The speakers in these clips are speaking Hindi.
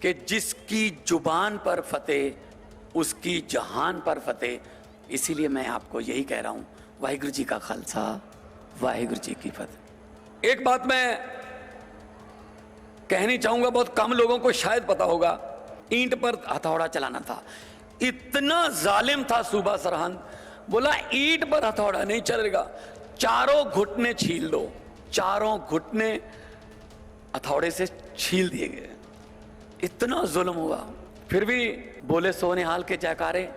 कि जिसकी जुबान पर फतेह उसकी जहान पर फतेह। इसीलिए मैं आपको यही कह रहा हूं, वाहिगुरु जी का खालसा, वाहिगुरु जी की फतेह। एक बात मैं कहनी चाहूंगा, बहुत कम लोगों को शायद पता होगा, ईंट पर हथौड़ा चलाना था। इतना जालिम था सूबा सरहंद, बोला ईंट पर हथौड़ा नहीं चलेगा, चारों घुटने छील दो। चारों घुटने हथौड़े से छील दिए गए। इतना जुल्म हुआ, फिर भी बोले सोनिहाल के जयकारे।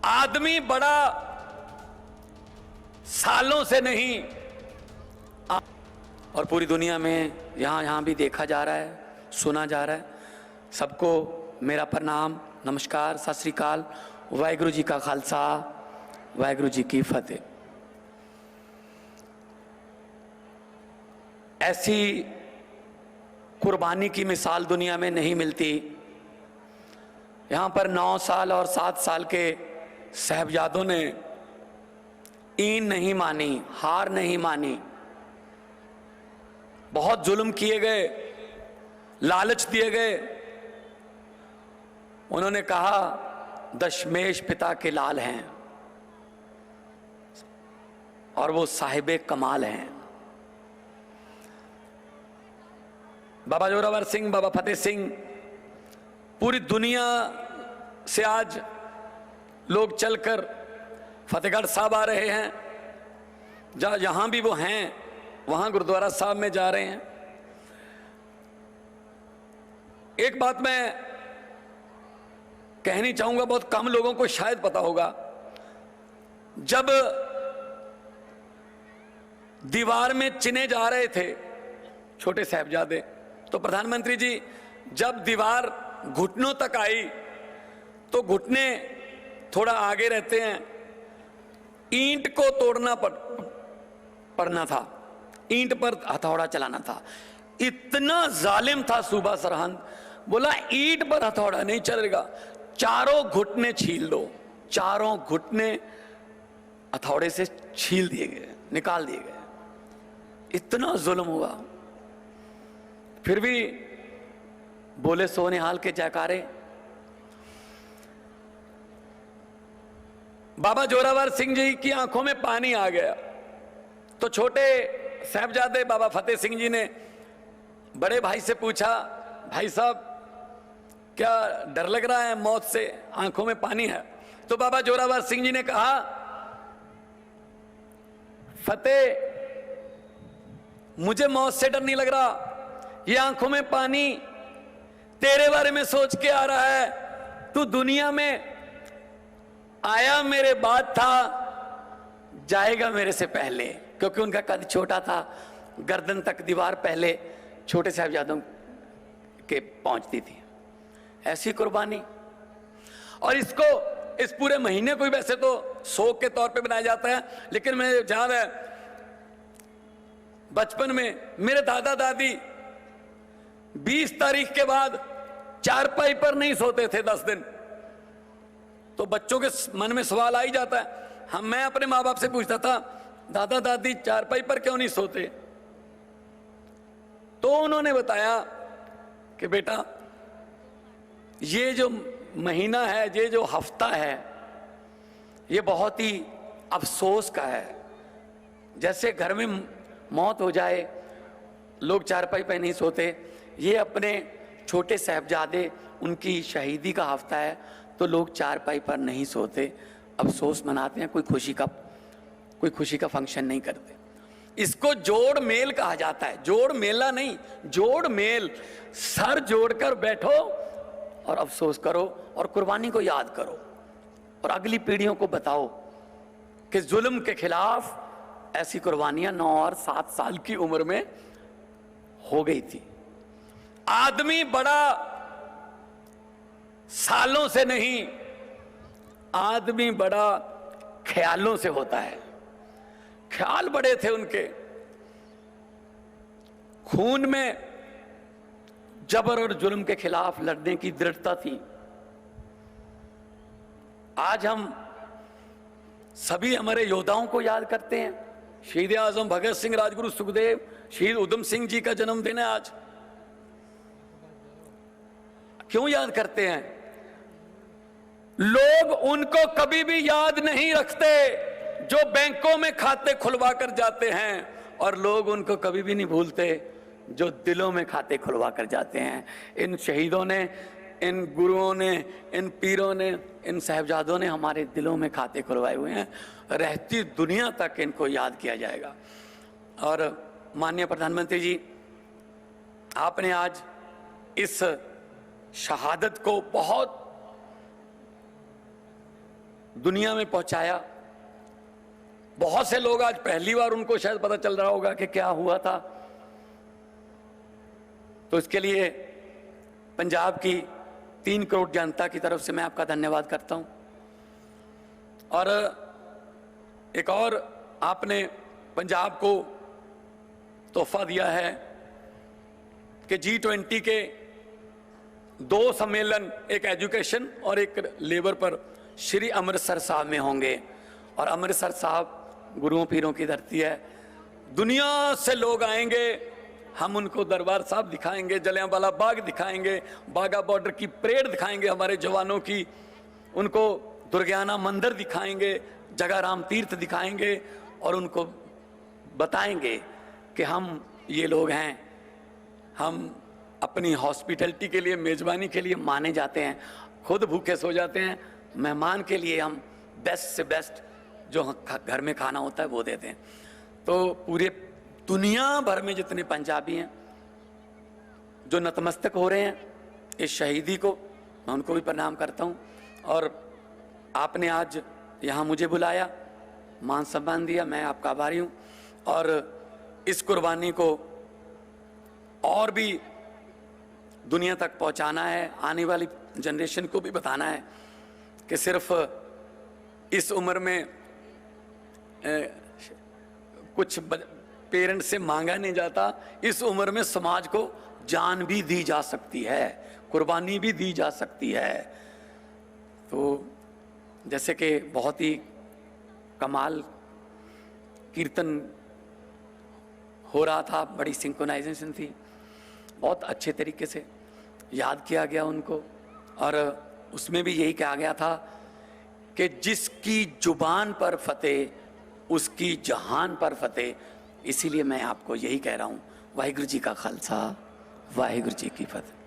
आदमी बड़ा सालों से नहीं, और पूरी दुनिया में यहां भी देखा जा रहा है, सुना जा रहा है। सबको मेरा प्रणाम, नमस्कार, सत श्री अकाल। वाहिगुरु जी का खालसा, वाहिगुरु जी की फतेह। ऐसी कुर्बानी की मिसाल दुनिया में नहीं मिलती। यहां पर 9 साल और 7 साल के साहबजादों ने ईन नहीं मानी, हार नहीं मानी। बहुत जुल्म किए गए, लालच दिए गए। उन्होंने कहा दशमेश पिता के लाल हैं और वो साहिबे कमाल हैं। बाबा जोरावर सिंह, बाबा फतेह सिंह, पूरी दुनिया से आज लोग चलकर फतेहगढ़ साहब आ रहे हैं। जहां भी वो हैं वहां गुरुद्वारा साहब में जा रहे हैं। एक बात मैं कहनी चाहूंगा, बहुत कम लोगों को शायद पता होगा, जब दीवार में चिने जा रहे थे छोटे साहबजादे, तो प्रधानमंत्री जी जब दीवार घुटनों तक आई तो घुटने थोड़ा आगे रहते हैं, ईंट को तोड़ना पड़ना था, ईंट पर हथौड़ा चलाना था। इतना जालिम था सूबा सरहंद, बोला ईंट पर हथौड़ा नहीं चलेगा, चारों घुटने छील दो। चारों घुटने हथौड़े से छील दिए गए, निकाल दिए गए। इतना जुल्म हुआ, फिर भी बोले सोनिहाल के जयकारे। बाबा जोरावर सिंह जी की आंखों में पानी आ गया, तो छोटे साहबजादे बाबा फतेह सिंह जी ने बड़े भाई से पूछा, भाई साहब क्या डर लग रहा है मौत से, आंखों में पानी है? तो बाबा जोरावर सिंह जी ने कहा, फतेह मुझे मौत से डर नहीं लग रहा, ये आंखों में पानी तेरे बारे में सोच के आ रहा है। तू दुनिया में आया मेरे बाद था, जाएगा मेरे से पहले। क्योंकि उनका कद छोटा था, गर्दन तक दीवार पहले छोटे साहबजादों के पहुंचती थी। ऐसी कुर्बानी। और इसको इस पूरे महीने को वैसे तो शोक के तौर पे बनाया जाता है, लेकिन मैं याद है बचपन में मेरे दादा दादी 20 तारीख के बाद चारपाई पर नहीं सोते थे 10 दिन। तो बच्चों के मन में सवाल आ ही जाता है। मैं अपने माँ बाप से पूछता था, दादा दादी चारपाई पर क्यों नहीं सोते? तो उन्होंने बताया कि बेटा ये जो महीना है, ये जो हफ्ता है, ये बहुत ही अफसोस का है। जैसे घर में मौत हो जाए, लोग चारपाई पर नहीं सोते, ये अपने छोटे साहबजादे उनकी शहीदी का हफ्ता है, तो लोग चारपाई पर नहीं सोते, अफसोस मनाते हैं, कोई खुशी का फंक्शन नहीं करते। इसको जोड़ मेल कहा जाता है। जोड़ मेला नहीं, जोड़ मेल। सर जोड़कर बैठो और अफसोस करो और कुर्बानी को याद करो और अगली पीढ़ियों को बताओ कि जुल्म के खिलाफ ऐसी कुर्बानियां 9 और 7 साल की उम्र में हो गई थी। आदमी बड़ा सालों से नहीं, आदमी बड़ा ख्यालों से होता है। ख्याल बड़े थे उनके, खून में जबर और जुल्म के खिलाफ लड़ने की दृढ़ता थी। आज हम सभी हमारे योद्धाओं को याद करते हैं। शहीद आजम भगत सिंह, राजगुरु सुखदेव, शहीद उधम सिंह जी का जन्मदिन है आज। क्यों याद करते हैं? लोग उनको कभी भी याद नहीं रखते जो बैंकों में खाते खुलवा कर जाते हैं, और लोग उनको कभी भी नहीं भूलते जो दिलों में खाते खुलवा कर जाते हैं। इन शहीदों ने, इन गुरुओं ने, इन पीरों ने, इन साहिबजादों ने हमारे दिलों में खाते खुलवाए हुए हैं। रहती दुनिया तक इनको याद किया जाएगा। और माननीय प्रधानमंत्री जी, आपने आज इस शहादत को बहुत दुनिया में पहुंचाया। बहुत से लोग आज पहली बार उनको शायद पता चल रहा होगा कि क्या हुआ था। तो इसके लिए पंजाब की 3 करोड़ जनता की तरफ से मैं आपका धन्यवाद करता हूं। और एक और आपने पंजाब को तोहफा दिया है कि G20 के 2 सम्मेलन, एक एजुकेशन और एक लेबर पर श्री अमृतसर साहब में होंगे। और अमृतसर साहब गुरुओं पीरों की धरती है। दुनिया से लोग आएंगे, हम उनको दरबार साहब दिखाएंगे, जलियांवाला बाग दिखाएंगे, बागा बॉर्डर की परेड दिखाएंगे हमारे जवानों की, उनको दुर्गियाना मंदिर दिखाएंगे, जगह राम तीर्थ दिखाएंगे, और उनको बताएंगे कि हम ये लोग हैं। हम अपनी हॉस्पिटैलिटी के लिए, मेजबानी के लिए माने जाते हैं। खुद भूखे सो जाते हैं, मेहमान के लिए हम बेस्ट से बेस्ट जो घर में खाना होता है वो देते हैं। तो पूरे दुनिया भर में जितने पंजाबी हैं जो नतमस्तक हो रहे हैं इस शहीदी को, मैं उनको भी प्रणाम करता हूं। और आपने आज यहाँ मुझे बुलाया, मान सम्मान दिया, मैं आपका आभारी हूं। और इस कुर्बानी को और भी दुनिया तक पहुंचाना है, आने वाली जनरेशन को भी बताना है कि सिर्फ इस उम्र में कुछ पेरेंट्स से मांगा नहीं जाता, इस उम्र में समाज को जान भी दी जा सकती है, कुर्बानी भी दी जा सकती है। तो जैसे कि बहुत ही कमाल कीर्तन हो रहा था, बड़ी सिंक्रोनाइजेशन थी, बहुत अच्छे तरीके से याद किया गया उनको। और उसमें भी यही कहा गया था कि जिसकी जुबान पर फतेह उसकी जहान पर फतेह। इसीलिए मैं आपको यही कह रहा हूं, वाहिगुरु जी का खालसा, वाहिगुरु जी की फतेह।